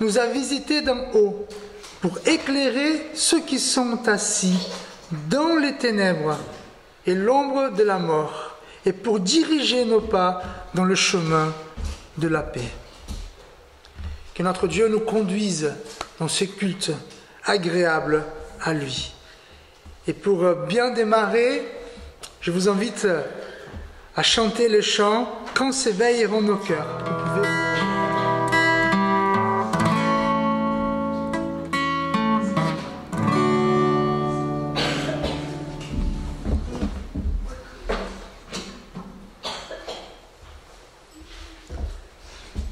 nous a visités d'en haut pour éclairer ceux qui sont assis dans les ténèbres et l'ombre de la mort, et pour diriger nos pas dans le chemin de la paix. Que notre Dieu nous conduise dans ce culte agréable à lui. Et pour bien démarrer, je vous invite à chanter le chant « Quand s'éveilleront nos cœurs ». Vous pouvez...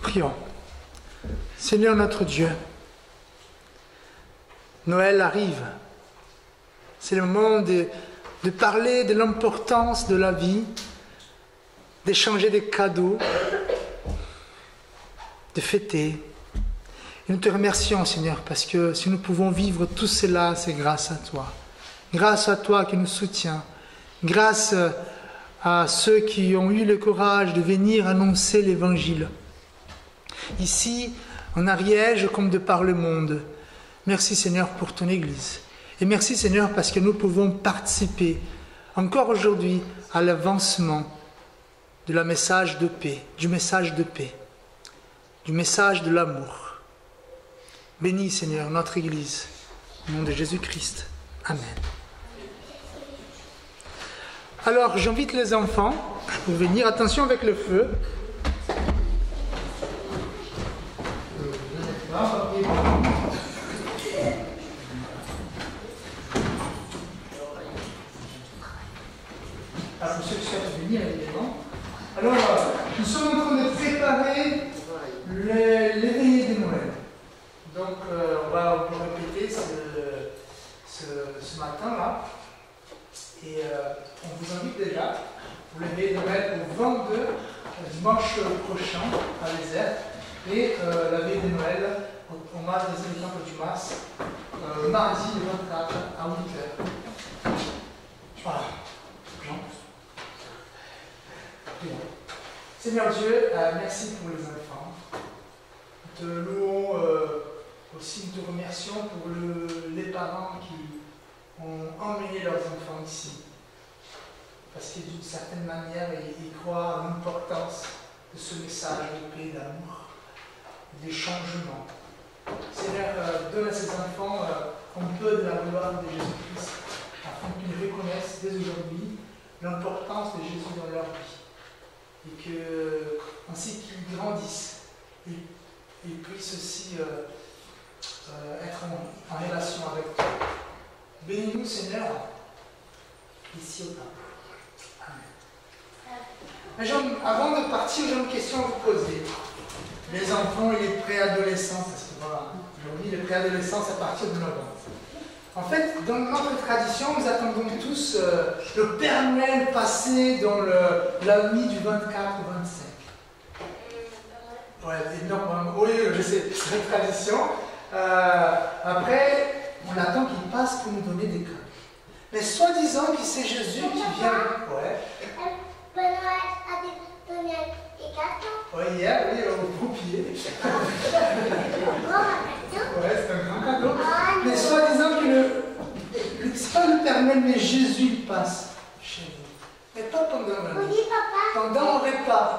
Prions. Seigneur notre Dieu, Noël arrive. C'est le moment de parler de l'importance de la vie, d'échanger des cadeaux, de fêter. Et nous te remercions, Seigneur, parce que si nous pouvons vivre tout cela, c'est grâce à toi. Grâce à toi qui nous soutiens. Grâce à ceux qui ont eu le courage de venir annoncer l'Évangile. Ici, en Ariège, comme de par le monde. Merci, Seigneur, pour ton Église. Et merci, Seigneur, parce que nous pouvons participer encore aujourd'hui à l'avancement de la message de paix, du message de paix, du message de l'amour. Bénis, Seigneur, notre Église, au nom de Jésus-Christ. Amen. Alors, j'invite les enfants pour venir. Attention avec le feu. Pour ceux qui souhaitent venir, évidemment. Alors, nous sommes en train de préparer l'éveillé de Noël. Donc, on va répéter ce matin-là. Et on vous invite déjà pour l'éveillé de Noël au 22, dimanche prochain, à l'Ézère. Et la veille de Noël, au Mas des Temple du Mas, mardi le 24 à 8h. Voilà. Seigneur Dieu, merci pour les enfants. Nous te louons aussi, nous te remercions pour les parents qui ont emmené leurs enfants ici. Parce que d'une certaine manière, ils croient à l'importance de ce message de paix, d'amour, des changements. Seigneur, donne à ces enfants un peu de la gloire de Jésus-Christ, afin qu'ils reconnaissent dès aujourd'hui l'importance de Jésus dans leur vie. Et que, ainsi qu'ils grandissent, ils puissent aussi être en relation avec toi. Bénis-nous, Seigneur, ici au temple. Amen. Avant de partir, j'ai une question à vous poser. Les enfants et les préadolescents, parce que voilà, aujourd'hui, les préadolescents, c'est à partir de novembre. En fait, dans notre tradition, nous attendons tous le Père Noël passer dans la nuit du 24 au 25. Ouais, énorme. Oui, je sais, c'est une tradition. Après, on attend qu'il passe pour nous donner des cadeaux. Mais soi-disant que c'est Jésus qui vient. Ouais. Père Noël a donné des cadeaux. Oui, hier, oui, au pompier. Ouais, c'est un grand cadeau. Mais soi-disant que c'est pas le Père Noël, mais Jésus il passe chez nous. Mais pas pendant la nuit. Pendant le repas.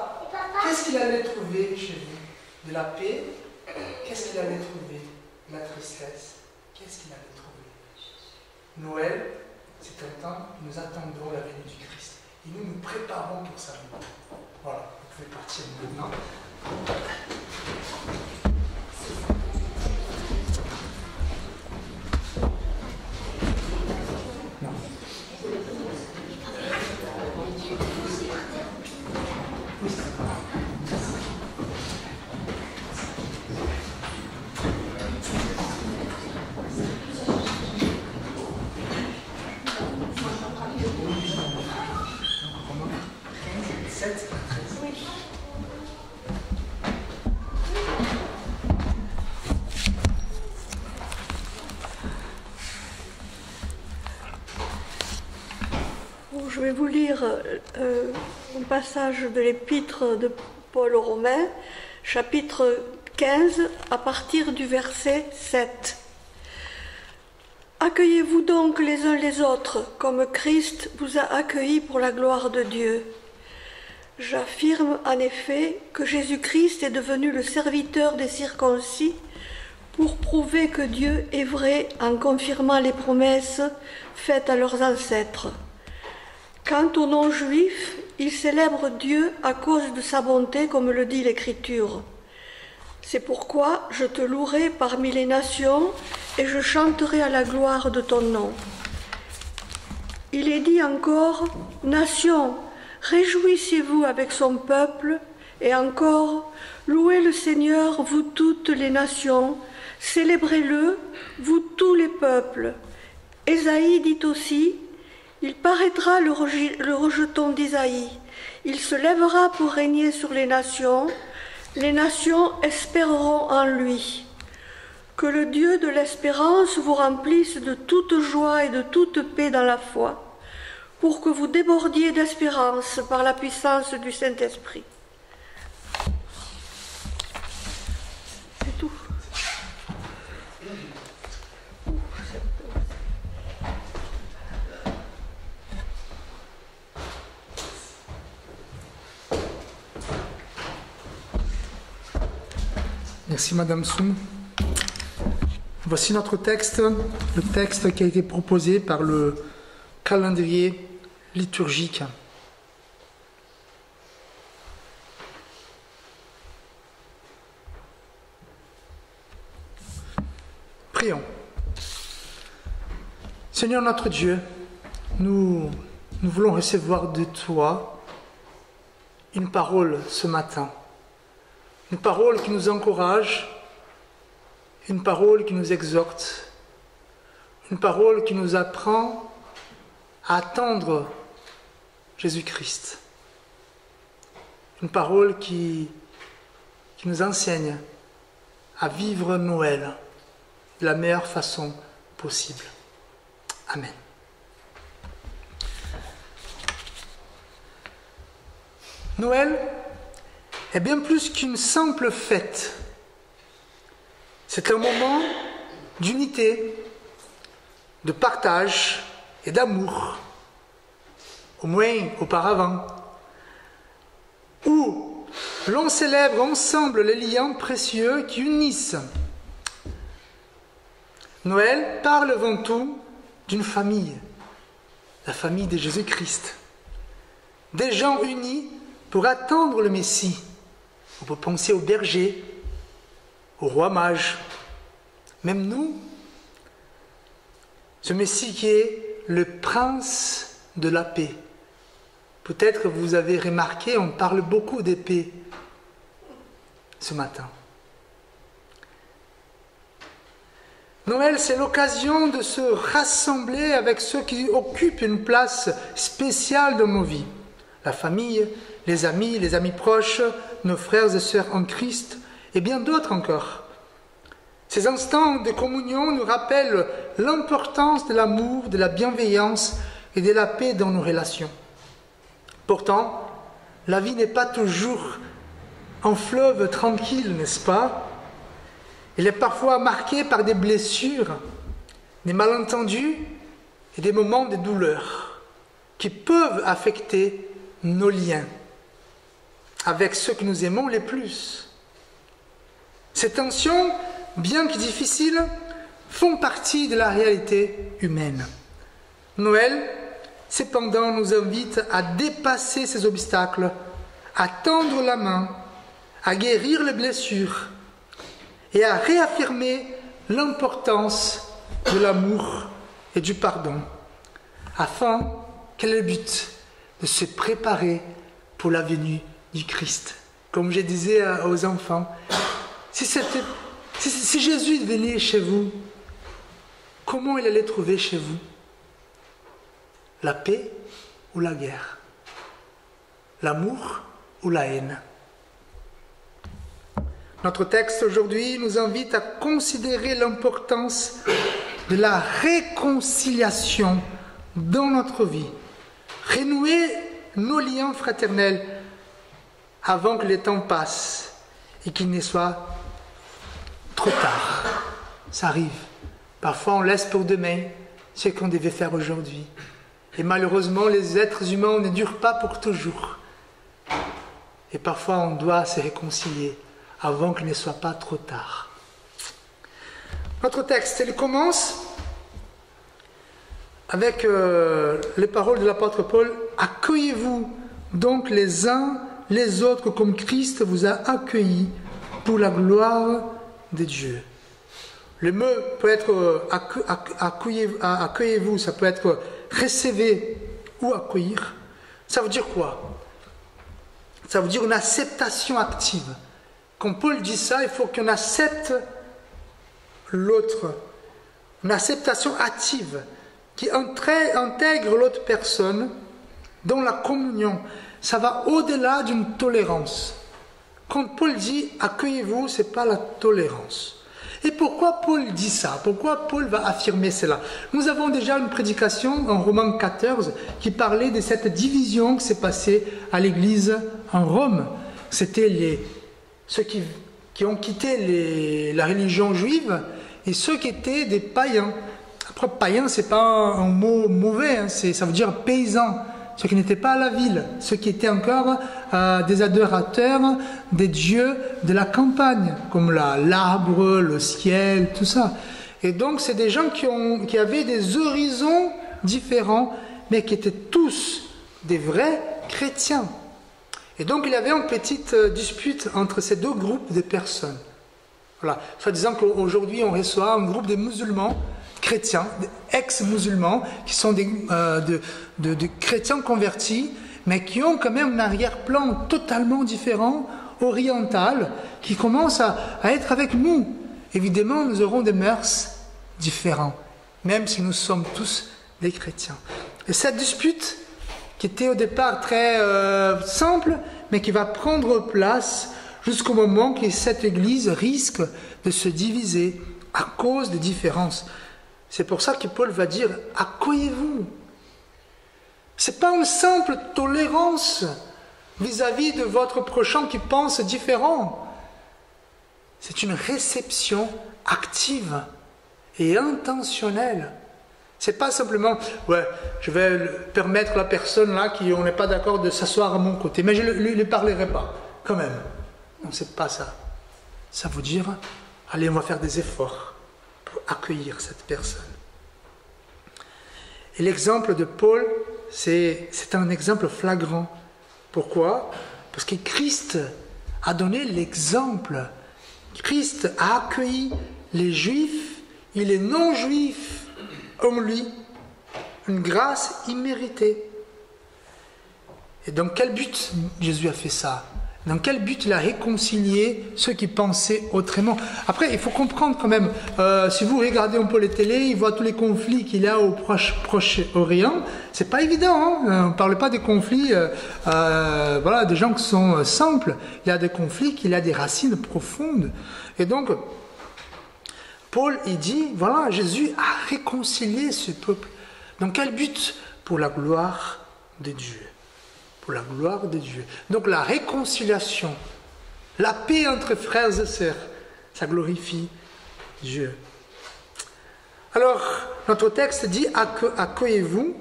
Qu'est-ce qu'il allait trouver chez nous? De la paix. Qu'est-ce qu'il allait trouver? De la tristesse. Qu'est-ce qu'il allait trouver? Noël, c'est un temps où nous attendons la venue du Christ. Et nous nous préparons pour sa venue. Voilà, vous pouvez partir maintenant. Je vais vous lire un passage de l'épître de Paul aux Romains, chapitre 15 à partir du verset 7. Accueillez-vous donc les uns les autres, comme Christ vous a accueillis pour la gloire de Dieu. J'affirme en effet que Jésus-Christ est devenu le serviteur des circoncis pour prouver que Dieu est vrai en confirmant les promesses faites à leurs ancêtres. Quant aux non-juifs, ils célèbrent Dieu à cause de sa bonté, comme le dit l'Écriture. C'est pourquoi je te louerai parmi les nations et je chanterai à la gloire de ton nom. Il est dit encore, « Nations, réjouissez-vous avec son peuple, et encore, louez le Seigneur, vous toutes les nations, célébrez-le, vous tous les peuples. » Ésaïe dit aussi, « Il paraîtra le rejeton d'Ésaïe, il se lèvera pour régner sur les nations espéreront en lui. » Que le Dieu de l'espérance vous remplisse de toute joie et de toute paix dans la foi, pour que vous débordiez d'espérance par la puissance du Saint-Esprit. C'est tout. Merci Madame Soum. Voici notre texte, le texte qui a été proposé par le calendrier liturgique. Prions. Seigneur notre Dieu, nous voulons recevoir de toi une parole ce matin. Une parole qui nous encourage, une parole qui nous exhorte, une parole qui nous apprend à attendre Jésus-Christ. Une parole qui nous enseigne à vivre Noël de la meilleure façon possible. Amen. Noël est bien plus qu'une simple fête. C'est un moment d'unité, de partage et d'amour, au moins auparavant, où l'on célèbre ensemble les liens précieux qui unissent. Noël parle avant tout d'une famille, la famille de Jésus-Christ, des gens unis pour attendre le Messie. On peut penser aux bergers, au roi mage, même nous, ce Messie qui est le prince de la paix. Peut-être que vous avez remarqué, on parle beaucoup de paix ce matin. Noël, c'est l'occasion de se rassembler avec ceux qui occupent une place spéciale dans nos vies. La famille, les amis proches, nos frères et sœurs en Christ, et bien d'autres encore. Ces instants de communion nous rappellent l'importance de l'amour, de la bienveillance et de la paix dans nos relations. Pourtant, la vie n'est pas toujours un fleuve tranquille, n'est-ce pas? Elle est parfois marquée par des blessures, des malentendus et des moments de douleur qui peuvent affecter nos liens avec ceux que nous aimons les plus. Ces tensions, bien que difficiles, font partie de la réalité humaine. Noël, cependant, nous invite à dépasser ces obstacles, à tendre la main, à guérir les blessures et à réaffirmer l'importance de l'amour et du pardon, afin, quel est le but? De se préparer pour la venue du Christ. Comme je disais aux enfants, si Jésus venait chez vous, comment il allait trouver chez vous? La paix ou la guerre? L'amour ou la haine? Notre texte aujourd'hui nous invite à considérer l'importance de la réconciliation dans notre vie. Renouer nos liens fraternels avant que le temps passe et qu'ils ne soient trop tard. Ça arrive. Parfois, on laisse pour demain ce qu'on devait faire aujourd'hui. Et malheureusement, les êtres humains ne durent pas pour toujours. Et parfois, on doit se réconcilier avant qu'il ne soit pas trop tard. Notre texte, il commence avec les paroles de l'apôtre Paul. « Accueillez-vous donc les uns les autres comme Christ vous a accueillis pour la gloire de Dieu. » Le mot peut être accueillez-vous, ça peut être recevez ou accueillir. Ça veut dire quoi? Ça veut dire une acceptation active. Quand Paul dit ça, il faut qu'on accepte l'autre. Une acceptation active qui intègre l'autre personne dans la communion. Ça va au-delà d'une tolérance. Quand Paul dit accueillez-vous, ce n'est pas la tolérance. Et pourquoi Paul dit ça? Pourquoi Paul va affirmer cela? Nous avons déjà une prédication en Romains 14 qui parlait de cette division qui s'est passée à l'église en Rome. C'était ceux qui ont quitté la religion juive et ceux qui étaient des païens. Après, païen, ce n'est pas un mot mauvais, hein, ça veut dire paysan. Ceux qui n'étaient pas à la ville, ceux qui étaient encore des adorateurs des dieux de la campagne, comme l'arbre, le ciel, tout ça. Et donc, c'est des gens qui avaient des horizons différents, mais qui étaient tous des vrais chrétiens. Et donc, il y avait une petite dispute entre ces deux groupes de personnes. Voilà. Soit disant qu'aujourd'hui, on reçoit un groupe de musulmans, chrétiens, ex-musulmans, qui sont de chrétiens convertis, mais qui ont quand même un arrière-plan totalement différent, oriental, qui commence à être avec nous. Évidemment, nous aurons des mœurs différentes, même si nous sommes tous des chrétiens. Et cette dispute, qui était au départ très simple, mais qui va prendre place jusqu'au moment que cette Église risque de se diviser à cause des différences. C'est pour ça que Paul va dire « accueillez-vous ». Ce n'est pas une simple tolérance vis-à-vis de votre prochain qui pense différent. C'est une réception active et intentionnelle. C'est pas simplement « ouais, je vais permettre à la personne là qui on n'est pas d'accord de s'asseoir à mon côté, mais je ne lui parlerai pas quand même ». Non, c'est pas ça. Ça veut dire « allez, on va faire des efforts pour accueillir cette personne ». Et l'exemple de Paul, c'est un exemple flagrant. Pourquoi? Parce que Christ a donné l'exemple. Christ a accueilli les Juifs et les non-Juifs en lui. Une grâce imméritée. Et dans quel but Jésus a fait ça? Dans quel but il a réconcilié ceux qui pensaient autrement? Après, il faut comprendre quand même, si vous regardez un peu les télés, il voit tous les conflits qu'il y a au Proche-Orient, c'est pas évident, hein. On ne parle pas des conflits, voilà, des gens qui sont simples. Il y a des conflits qui ont des racines profondes. Et donc, Paul, il dit, voilà, Jésus a réconcilié ce peuple. Dans quel but? Pour la gloire de Dieu. Pour la gloire de Dieu. Donc la réconciliation, la paix entre frères et sœurs, ça glorifie Dieu. Alors, notre texte dit accueillez-vous.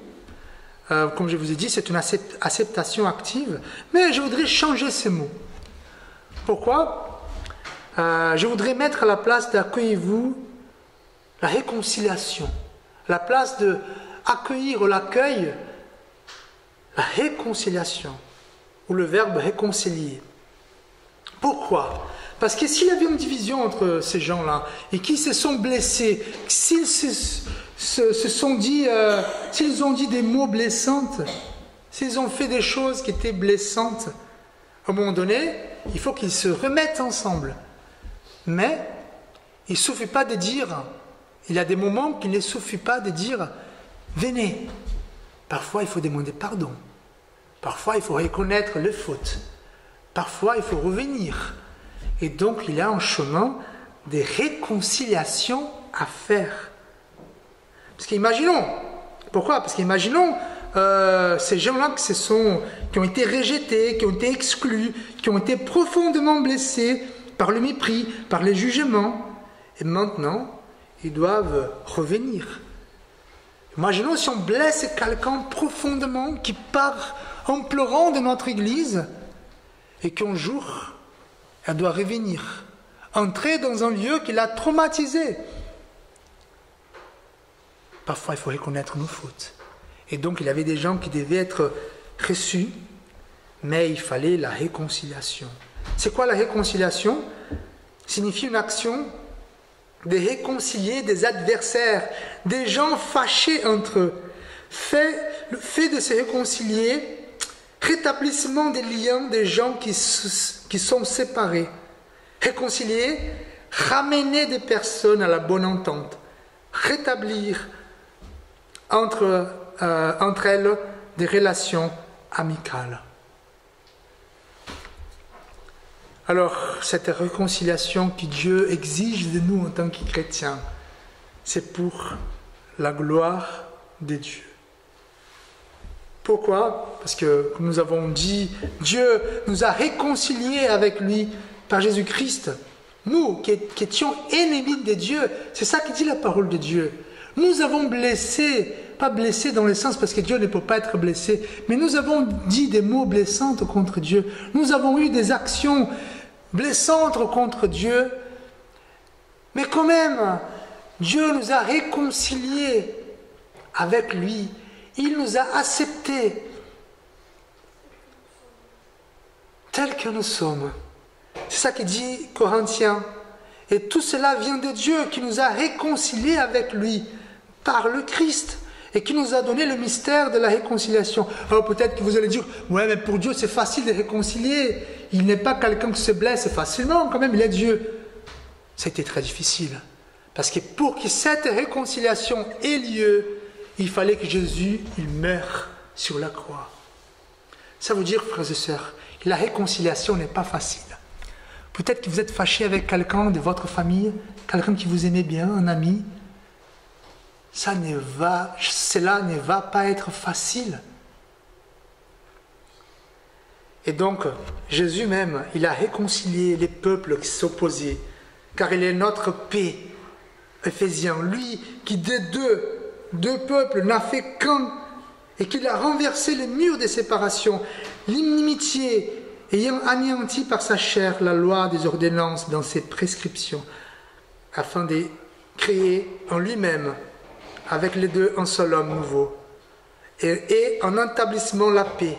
Comme je vous ai dit, c'est une acceptation active. Mais je voudrais changer ces mots. Pourquoi? Je voudrais mettre à la place d'accueillez-vous la réconciliation. La place de accueillir l'accueil, la réconciliation, ou le verbe réconcilier. Pourquoi? Parce que s'il y avait une division entre ces gens-là, et qui se sont blessés, s'ils s'ils ont dit des mots blessants, s'ils ont fait des choses qui étaient blessantes, à un moment donné, il faut qu'ils se remettent ensemble. Mais il ne suffit pas de dire, il y a des moments qu'il ne suffit pas de dire « venez ». Parfois, il faut demander pardon. Parfois, il faut reconnaître les fautes. Parfois, il faut revenir. Et donc, il y a un chemin de réconciliation à faire. Parce qu'imaginons, pourquoi? Parce qu'imaginons ces gens-là qui ont été rejetés, qui ont été exclus, qui ont été profondément blessés par le mépris, par les jugements. Et maintenant, ils doivent revenir. Imaginons si on blesse quelqu'un profondément qui part en pleurant de notre église et qu'un jour, elle doit revenir, entrer dans un lieu qui l'a traumatisé. Parfois, il faut reconnaître nos fautes. Et donc, il y avait des gens qui devaient être reçus, mais il fallait la réconciliation. C'est quoi la réconciliation? Signifie une action de réconcilier des adversaires, des gens fâchés entre eux. Le fait de se réconcilier, rétablissement des liens des gens qui sont séparés. Réconcilier, ramener des personnes à la bonne entente. Rétablir entre elles des relations amicales. Alors, cette réconciliation que Dieu exige de nous en tant que chrétiens, c'est pour la gloire de Dieu. Pourquoi? Parce que, comme nous avons dit, Dieu nous a réconciliés avec lui par Jésus-Christ. Nous, qui étions ennemis de Dieu, c'est ça qui dit la parole de Dieu. Nous avons blessé, pas blessé dans le sens parce que Dieu ne peut pas être blessé, mais nous avons dit des mots blessants contre Dieu. Nous avons eu des actions blessantes contre Dieu. Mais quand même, Dieu nous a réconciliés avec lui. Il nous a acceptés tels que nous sommes. C'est ça qui dit Corinthiens. Et tout cela vient de Dieu qui nous a réconciliés avec lui par le Christ et qui nous a donné le mystère de la réconciliation. Alors peut-être que vous allez dire, ouais, mais pour Dieu c'est facile de réconcilier. Il n'est pas quelqu'un qui se blesse facilement, quand même il est Dieu. Ça a été très difficile. Parce que pour que cette réconciliation ait lieu, il fallait que Jésus il meure sur la croix. Ça veut dire, frères et sœurs, que la réconciliation n'est pas facile. Peut-être que vous êtes fâché avec quelqu'un de votre famille, quelqu'un qui vous aimait bien, un ami. Cela ne va pas être facile. Et donc, Jésus même, il a réconcilié les peuples qui s'opposaient, car il est notre paix. Éphésiens, lui qui des deux peuples n'a fait qu'un, et qu'il a renversé les murs de séparation, l'inimitié, ayant anéanti par sa chair la loi des ordonnances dans ses prescriptions, afin de créer en lui-même, avec les deux, un seul homme nouveau, et en établissement la paix,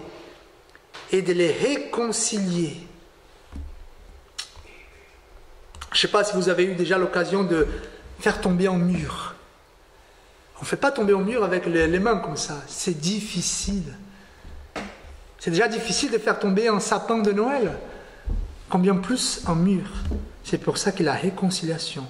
et de les réconcilier. Je ne sais pas si vous avez eu déjà l'occasion de faire tomber un mur. On ne fait pas tomber un mur avec les mains comme ça, c'est difficile. C'est déjà difficile de faire tomber un sapin de Noël, combien plus un mur. C'est pour ça que la réconciliation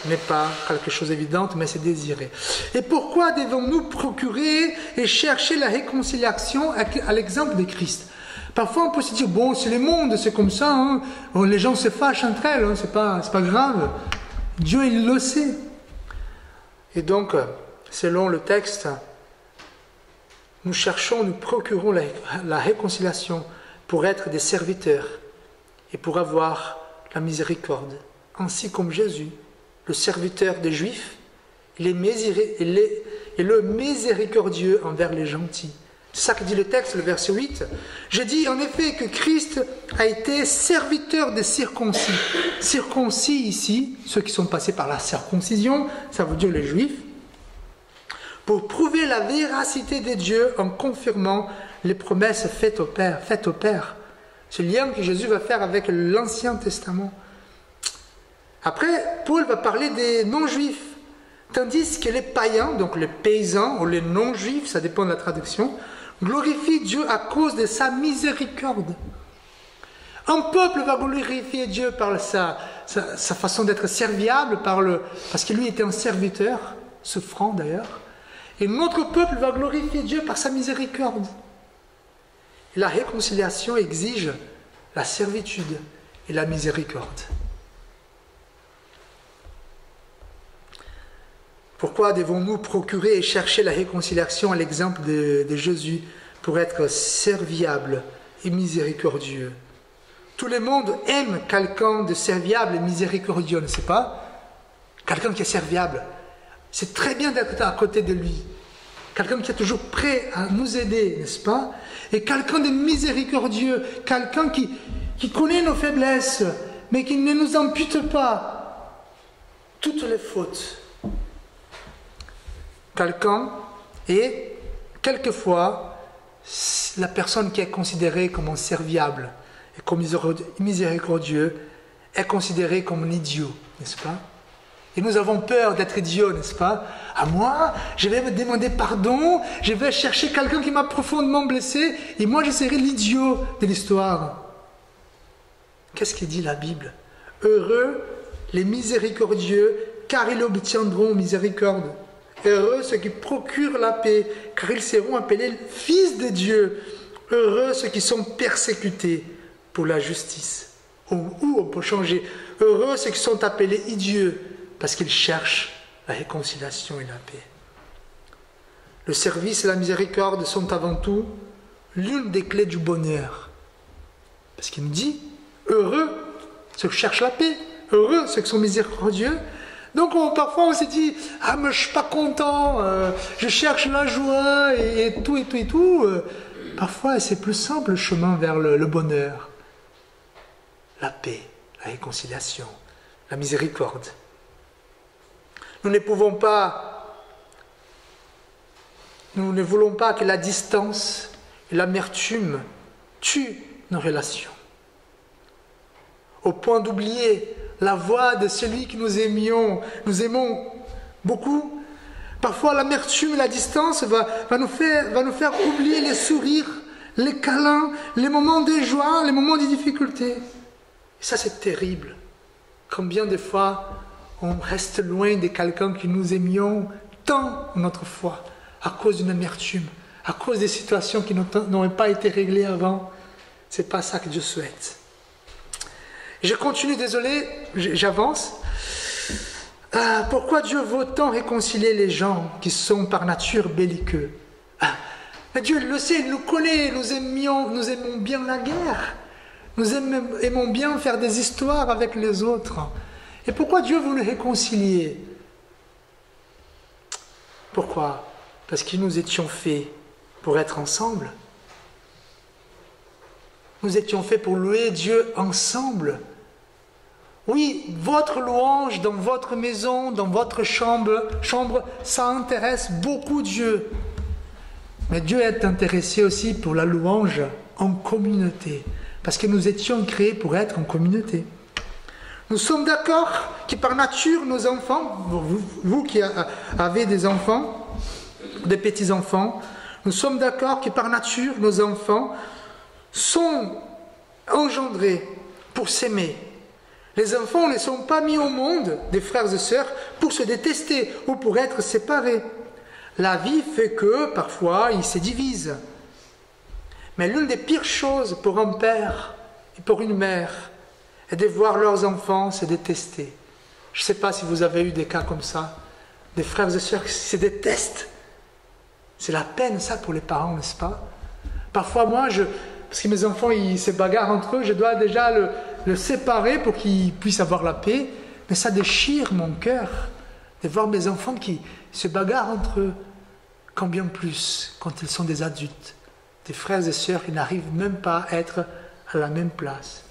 n'est pas quelque chose d'évident, mais c'est désiré. Et pourquoi devons-nous procurer et chercher la réconciliation à l'exemple de Christ? Parfois on peut se dire, bon, c'est le monde, c'est comme ça, hein. Les gens se fâchent entre elles, hein. c'est pas grave. Dieu, il le sait. Et donc, selon le texte, nous procurons la réconciliation pour être des serviteurs et pour avoir la miséricorde. Ainsi comme Jésus, le serviteur des Juifs, il est le miséricordieux envers les gentils. C'est ça que dit le texte, le verset 8. Je dis en effet que Christ a été serviteur des circoncis. Circoncis ici, ceux qui sont passés par la circoncision, ça veut dire les Juifs, pour prouver la véracité de Dieu en confirmant les promesses faites au Père. C'est le lien que Jésus va faire avec l'Ancien Testament. Après, Paul va parler des non-juifs, tandis que les païens, donc les paysans ou les non-juifs, ça dépend de la traduction, glorifient Dieu à cause de sa miséricorde. Un peuple va glorifier Dieu par sa façon d'être serviable, parce que lui était un serviteur, souffrant d'ailleurs, et notre peuple va glorifier Dieu par sa miséricorde. Et la réconciliation exige la servitude et la miséricorde. Pourquoi devons-nous procurer et chercher la réconciliation à l'exemple de Jésus pour être serviable et miséricordieux? Tout le monde aime quelqu'un de serviable et miséricordieux, n'est-ce pas? quelqu'un qui est serviable. C'est très bien d'être à côté de lui. Quelqu'un qui est toujours prêt à nous aider, n'est-ce pas? Et quelqu'un de miséricordieux, quelqu'un qui connaît nos faiblesses, mais qui ne nous impute pas toutes les fautes. Quelqu'un, et quelquefois, la personne qui est considérée comme un serviable et comme miséricordieux est considérée comme un idiot, n'est-ce pas? Et nous avons peur d'être idiots, n'est-ce pas? À moi, je vais me demander pardon, je vais chercher quelqu'un qui m'a profondément blessé, et moi je serai l'idiot de l'histoire. Qu'est-ce que dit la Bible? Heureux les miséricordieux, car ils obtiendront miséricorde. Heureux ceux qui procurent la paix, car ils seront appelés fils de Dieu. Heureux ceux qui sont persécutés pour la justice. Ou on peut changer. Heureux ceux qui sont appelés idiots, parce qu'ils cherchent la réconciliation et la paix. Le service et la miséricorde sont avant tout l'une des clés du bonheur. Parce qu'il nous dit, heureux ceux qui cherchent la paix, heureux ceux qui sont miséricordieux. Donc parfois on se dit, ah mais je ne suis pas content, je cherche la joie et tout. Parfois c'est plus simple le chemin vers le bonheur, la paix, la réconciliation, la miséricorde. Nous ne voulons pas que la distance et l'amertume tuent nos relations, au point d'oublier la voix de celui que nous aimons beaucoup. Parfois l'amertume et la distance va nous faire oublier les sourires, les câlins, les moments de joie, les moments de difficulté. Et ça c'est terrible. Combien de fois on reste loin de quelqu'un que nous aimions tant notre foi, à cause d'une amertume, à cause des situations qui n'ont pas été réglées avant. C'est pas ça que Dieu souhaite. Je continue, désolé, j'avance. Pourquoi Dieu veut tant réconcilier les gens qui sont par nature belliqueux? Mais Dieu le sait, il nous connaît, nous aimons bien la guerre. Nous aimons bien faire des histoires avec les autres. Et pourquoi Dieu veut nous réconcilier? Pourquoi? Parce que nous étions faits pour être ensemble. Nous étions faits pour louer Dieu ensemble. Oui, votre louange dans votre maison, dans votre chambre, ça intéresse beaucoup Dieu. Mais Dieu est intéressé aussi pour la louange en communauté. Parce que nous étions créés pour être en communauté. Nous sommes d'accord que par nature, nos enfants, vous qui avez des enfants, des petits-enfants, nous sommes d'accord que par nature, nos enfants sont engendrés pour s'aimer. Les enfants ne sont pas mis au monde, des frères et sœurs, pour se détester ou pour être séparés. La vie fait que, parfois, ils se divisent. Mais l'une des pires choses pour un père et pour une mère est de voir leurs enfants se détester. Je ne sais pas si vous avez eu des cas comme ça, des frères et sœurs qui se détestent. C'est la peine, ça, pour les parents, n'est-ce pas? Parfois, moi, parce que mes enfants, ils se bagarrent entre eux, je dois déjà le séparer pour qu'ils puissent avoir la paix. Mais ça déchire mon cœur de voir mes enfants qui se bagarrent entre eux. Combien plus quand ils sont des adultes, des frères et sœurs qui n'arrivent même pas à être à la même place.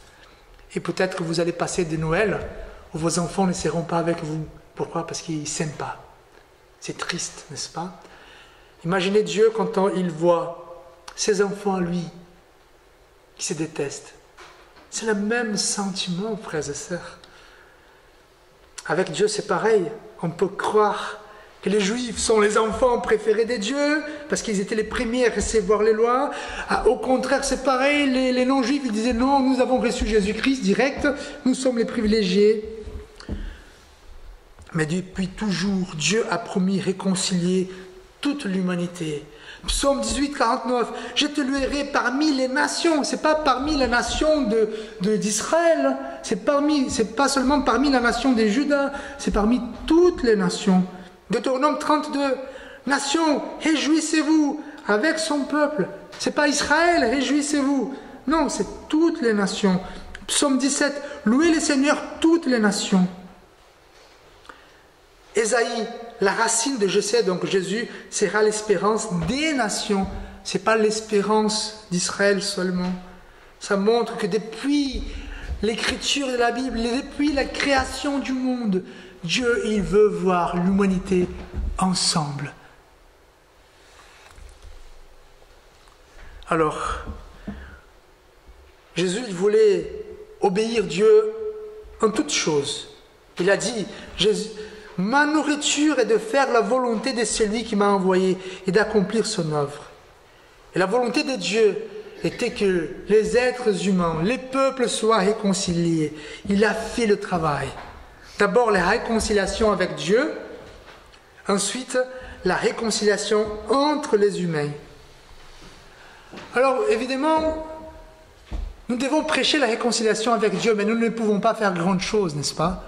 Et peut-être que vous allez passer des Noëls où vos enfants ne seront pas avec vous. Pourquoi? Parce qu'ils ne s'aiment pas. C'est triste, n'est-ce pas? Imaginez Dieu quand il voit ses enfants à lui qui se détestent. C'est le même sentiment, frères et sœurs. Avec Dieu, c'est pareil. On peut croire que les Juifs sont les enfants préférés de Dieu, parce qu'ils étaient les premiers à recevoir les lois. Au contraire, c'est pareil, les non-Juifs, ils disaient non, nous avons reçu Jésus-Christ direct, nous sommes les privilégiés. Mais depuis toujours, Dieu a promis réconcilier toute l'humanité. Psaume 18, 49, je te louerai parmi les nations. C'est pas parmi la nation d'Israël, c'est pas seulement parmi la nation des Judas, c'est parmi toutes les nations. Deutéronome 32, nation, réjouissez-vous avec son peuple. C'est pas Israël, réjouissez-vous. Non, c'est toutes les nations. Psaume 17, louez le Seigneur toutes les nations. Ésaïe, la racine de Jessé, donc Jésus, sera l'espérance des nations. Ce n'est pas l'espérance d'Israël seulement. Ça montre que depuis l'écriture de la Bible, depuis la création du monde, Dieu, il veut voir l'humanité ensemble. Alors, Jésus, il voulait obéir Dieu en toutes choses. Il a dit, ma nourriture est de faire la volonté de celui qui m'a envoyé et d'accomplir son œuvre. Et la volonté de Dieu était que les êtres humains, les peuples soient réconciliés. Il a fait le travail. D'abord la réconciliation avec Dieu, ensuite la réconciliation entre les humains. Alors évidemment, nous devons prêcher la réconciliation avec Dieu, mais nous ne pouvons pas faire grande chose, n'est-ce pas?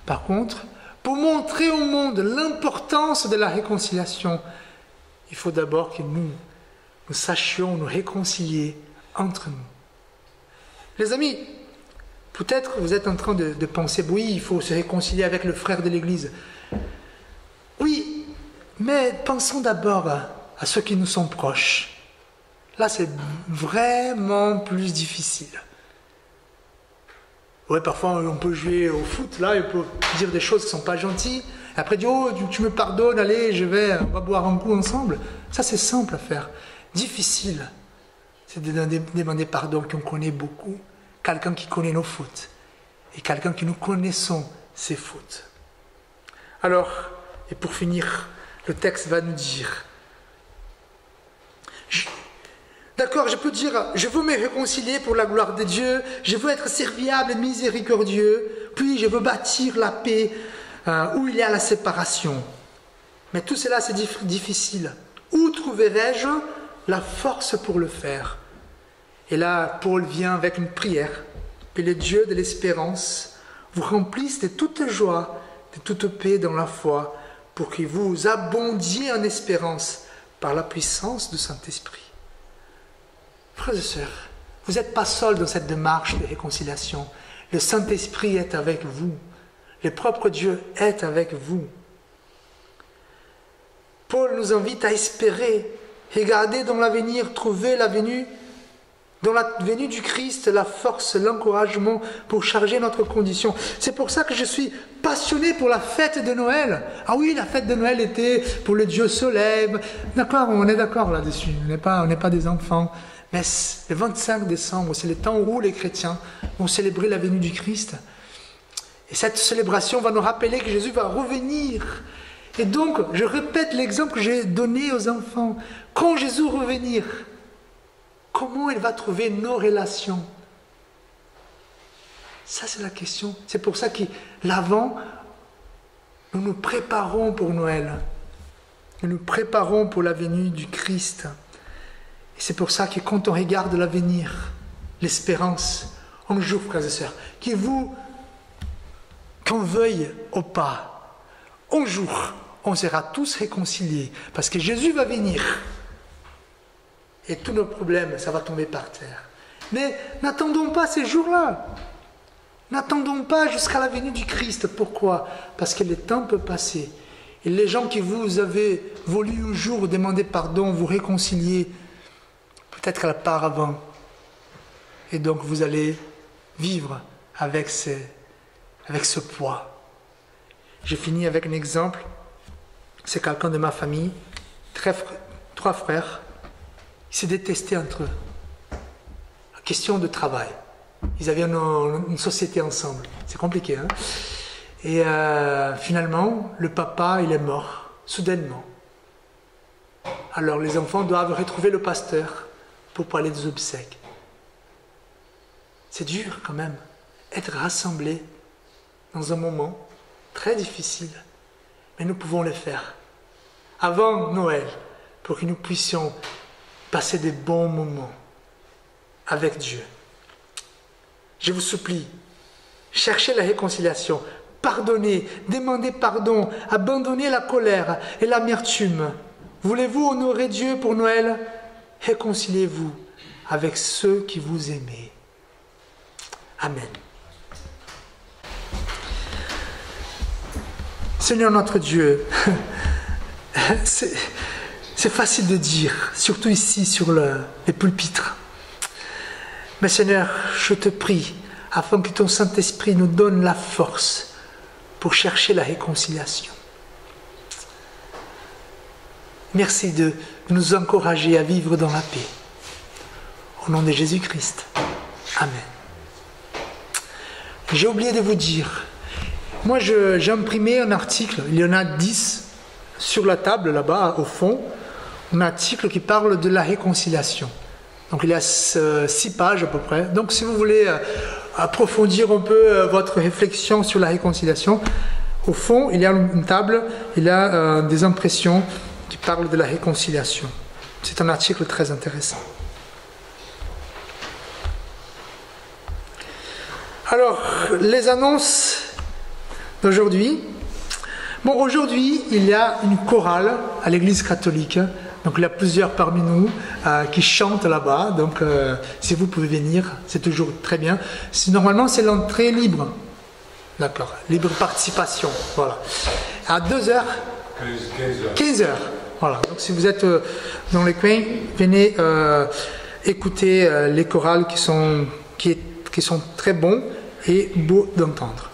Par contre, pour montrer au monde l'importance de la réconciliation, il faut d'abord que nous sachions nous réconcilier entre nous. Les amis, peut-être vous êtes en train de penser, oui, il faut se réconcilier avec le frère de l'Église. Oui, mais pensons d'abord à ceux qui nous sont proches. Là, c'est vraiment plus difficile. Ouais, parfois, on peut jouer au foot, là, on peut dire des choses qui ne sont pas gentilles. Et après, dire, oh, tu me pardonnes, allez, on va boire un coup ensemble. Ça, c'est simple à faire. Difficile, c'est de demander pardon qu'on connaît beaucoup. Quelqu'un qui connaît nos fautes. Et quelqu'un que nous connaissons ses fautes. Alors, et pour finir, le texte va nous dire... D'accord, je peux dire, je veux me réconcilier pour la gloire de Dieu, je veux être serviable et miséricordieux, puis je veux bâtir la paix où il y a la séparation. Mais tout cela, c'est difficile. Où trouverai-je la force pour le faire? Et là, Paul vient avec une prière. Que le Dieu de l'espérance vous remplisse de toute joie, de toute paix dans la foi, pour que vous abondiez en espérance par la puissance du Saint-Esprit. Frères et sœurs, vous n'êtes pas seuls dans cette démarche de réconciliation. Le Saint-Esprit est avec vous. Le propre Dieu est avec vous. Paul nous invite à espérer, regarder dans l'avenir, trouver la venue, dans la venue du Christ, la force, l'encouragement pour charger notre condition. C'est pour ça que je suis passionné pour la fête de Noël. Ah oui, la fête de Noël était pour le Dieu soleil. D'accord, on est d'accord là-dessus. On n'est pas des enfants. Mais le 25 décembre, c'est le temps où les chrétiens vont célébrer la venue du Christ. Et cette célébration va nous rappeler que Jésus va revenir. Et donc, je répète l'exemple que j'ai donné aux enfants. Quand Jésus va revenir, comment il va trouver nos relations? Ça, c'est la question. C'est pour ça que l'Avent, nous nous préparons pour Noël. Nous nous préparons pour la venue du Christ. Et c'est pour ça que quand on regarde l'avenir, l'espérance, un jour, frères et sœurs, qu'on veuille ou pas, un jour, on sera tous réconciliés. Parce que Jésus va venir. Et tous nos problèmes, ça va tomber par terre. Mais n'attendons pas ces jours-là. N'attendons pas jusqu'à la venue du Christ. Pourquoi? Parce que le temps peut passer. Et les gens qui vous avez voulu un jour demander pardon, vous réconcilier, peut-être qu'elle part avant. Et donc vous allez vivre avec ce poids. Je finis avec un exemple. C'est quelqu'un de ma famille, 3 frères. Ils se détestaient entre eux. La question de travail. Ils avaient une société ensemble. C'est compliqué, hein? Et finalement, le papa, il est mort, soudainement. Alors les enfants doivent retrouver le pasteur pour parler des obsèques. C'est dur quand même, être rassemblés dans un moment très difficile. Mais nous pouvons le faire avant Noël pour que nous puissions passer des bons moments avec Dieu. Je vous supplie, cherchez la réconciliation, pardonnez, demandez pardon, abandonnez la colère et l'amertume. Voulez-vous honorer Dieu pour Noël? Réconciliez-vous avec ceux qui vous aiment. Amen. Seigneur notre Dieu, c'est facile de dire, surtout ici sur les pulpitres. Mais Seigneur, je te prie, afin que ton Saint-Esprit nous donne la force pour chercher la réconciliation. Merci de nous encourager à vivre dans la paix. Au nom de Jésus-Christ. Amen. J'ai oublié de vous dire, moi j'ai imprimé un article, il y en a 10 sur la table là-bas au fond, un article qui parle de la réconciliation. Donc il y a 6 pages à peu près. Donc si vous voulez approfondir un peu votre réflexion sur la réconciliation, au fond il y a une table, il y a des impressions qui parlent de la réconciliation. C'est un article très intéressant. Alors, les annonces d'aujourd'hui. Bon, aujourd'hui, il y a une chorale à l'église catholique. Donc, il y a plusieurs parmi nous qui chantent là-bas. Donc, si vous pouvez venir, c'est toujours très bien. Normalement, c'est l'entrée libre. D'accord. Libre participation. Voilà. À 2h. 15h. Voilà. Donc, si vous êtes dans les coins, venez écouter les chorales qui sont très bons et beaux d'entendre.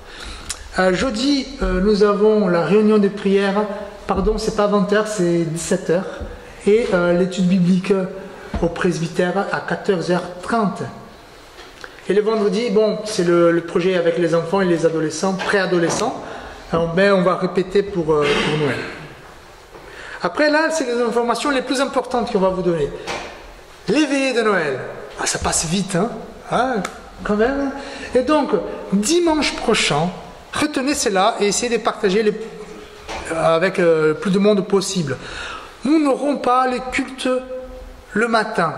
Jeudi, nous avons la réunion de prière. Pardon, c'est pas 20h, c'est 17h. Et l'étude biblique au presbytère à 14h30. Et le vendredi, bon, c'est le projet avec les enfants et les adolescents, préadolescents. Ben, on va répéter pour Noël. Après, là, c'est les informations les plus importantes qu'on va vous donner. Les veillées de Noël. Ah, ça passe vite, hein, quand même. Et donc, dimanche prochain, retenez cela et essayez de partager avec le plus de monde possible. Nous n'aurons pas les cultes le matin.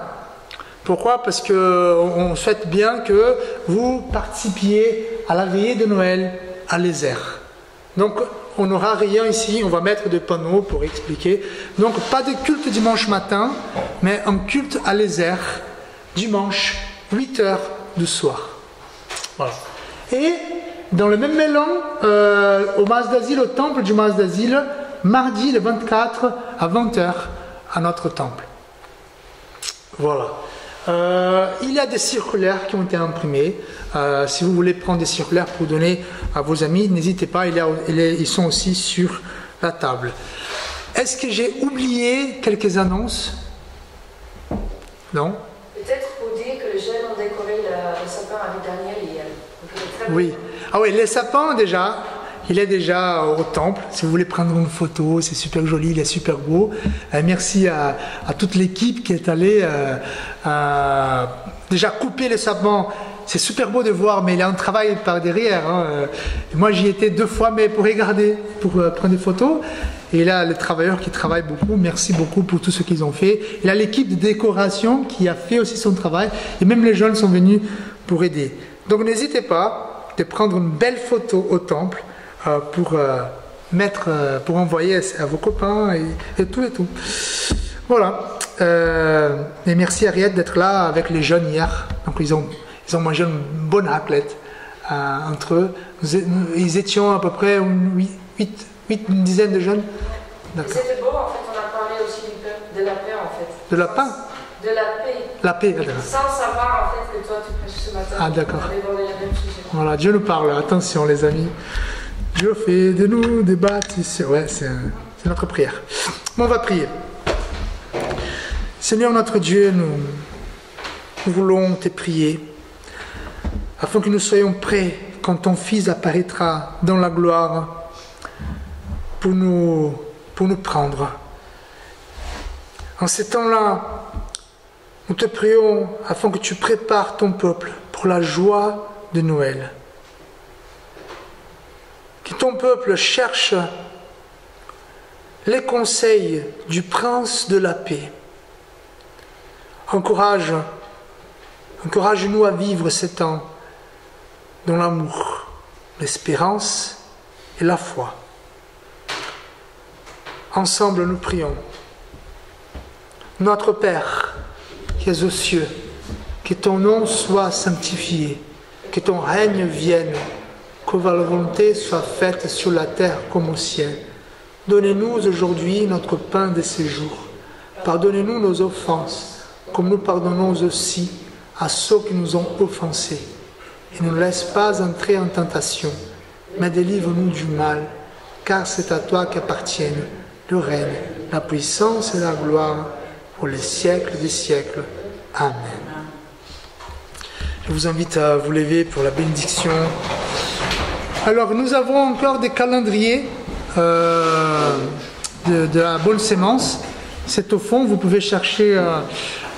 Pourquoi? Parce qu'on souhaite bien que vous participiez à la veillée de Noël à l'Ézère. Donc, on n'aura rien ici, on va mettre des panneaux pour expliquer. Donc, pas de culte dimanche matin, mais un culte à l'Ézère, dimanche, 8h du soir. Voilà. Et dans le même élan, au Mas d'Asile, au temple du Mas d'Asile, mardi le 24 à 20h à notre temple. Voilà. Il y a des circulaires qui ont été imprimés. Si vous voulez prendre des circulaires pour donner à vos amis, n'hésitez pas, ils sont aussi sur la table. Est-ce que j'ai oublié quelques annonces? Non? Peut-être pour dire que les jeunes ont décoré le sapin avec Daniel hier. Oui. Ah oui, les sapins déjà, il est déjà au temple. Si vous voulez prendre une photo, c'est super joli, il est super beau. Merci à toute l'équipe qui est allée déjà couper les sapins. C'est super beau de voir, mais il y a un travail par derrière. Hein. Moi, j'y étais 2 fois, mais pour regarder, pour prendre des photos. Et là, les travailleurs qui travaillent beaucoup, merci beaucoup pour tout ce qu'ils ont fait. Il y a l'équipe de décoration qui a fait aussi son travail. Et même les jeunes sont venus pour aider. Donc, n'hésitez pas de prendre une belle photo au temple pour envoyer à vos copains et tout et tout. Voilà. Et merci Ariette d'être là avec les jeunes hier. Donc, ils ont mangé une bonne raclette entre eux. Ils étions à peu près une dizaine de jeunes. C'était beau, en fait, on a parlé aussi de la paix, en fait. De la paix? De la paix. La paix, d'accord. Sans savoir, en fait, que toi, tu prêches ce matin. Ah, d'accord. On a abordé le même sujet. Voilà, Dieu nous parle. Attention, les amis. Dieu fait de nous des bâtisseurs. Ouais, c'est notre prière. Bon, on va prier. Seigneur notre Dieu, nous voulons te prier afin que nous soyons prêts quand ton Fils apparaîtra dans la gloire pour nous prendre. En ces temps-là, nous te prions afin que tu prépares ton peuple pour la joie de Noël. Que ton peuple cherche les conseils du Prince de la paix. Encourage-nous à vivre ces temps dans l'amour, l'espérance et la foi. Ensemble, nous prions. Notre Père, qui es aux cieux, que ton nom soit sanctifié, que ton règne vienne, que votre volonté soit faite sur la terre comme au ciel. Donnez-nous aujourd'hui notre pain de ce jour. Pardonnez-nous nos offenses, comme nous pardonnons aussi à ceux qui nous ont offensés. Et ne nous laisse pas entrer en tentation, mais délivre-nous du mal, car c'est à toi qu'appartiennent le règne, la puissance et la gloire pour les siècles des siècles. Amen. Je vous invite à vous lever pour la bénédiction. Alors, nous avons encore des calendriers de la bonne sémence. C'est au fond, vous pouvez chercher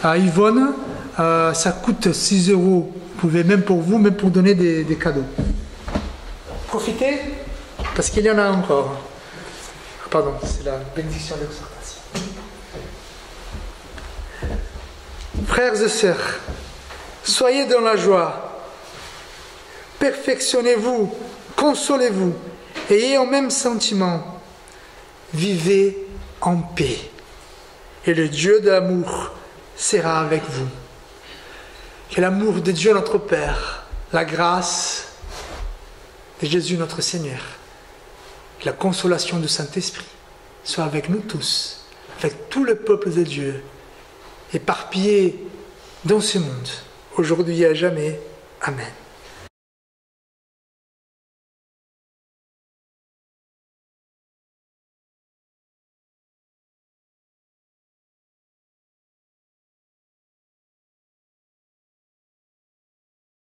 à Yvonne. Ça coûte 6 €. Vous pouvez, même pour vous, même pour donner des cadeaux. Profitez, parce qu'il y en a encore. Pardon, c'est la bénédiction d'exhortation. Frères et sœurs, soyez dans la joie, perfectionnez-vous, consolez-vous, ayez un même sentiment, vivez en paix, et le Dieu de l'amour sera avec vous. Que l'amour de Dieu notre Père, la grâce de Jésus notre Seigneur, que la consolation du Saint-Esprit soit avec nous tous, avec tout le peuple de Dieu, éparpillé dans ce monde, aujourd'hui et à jamais. Amen.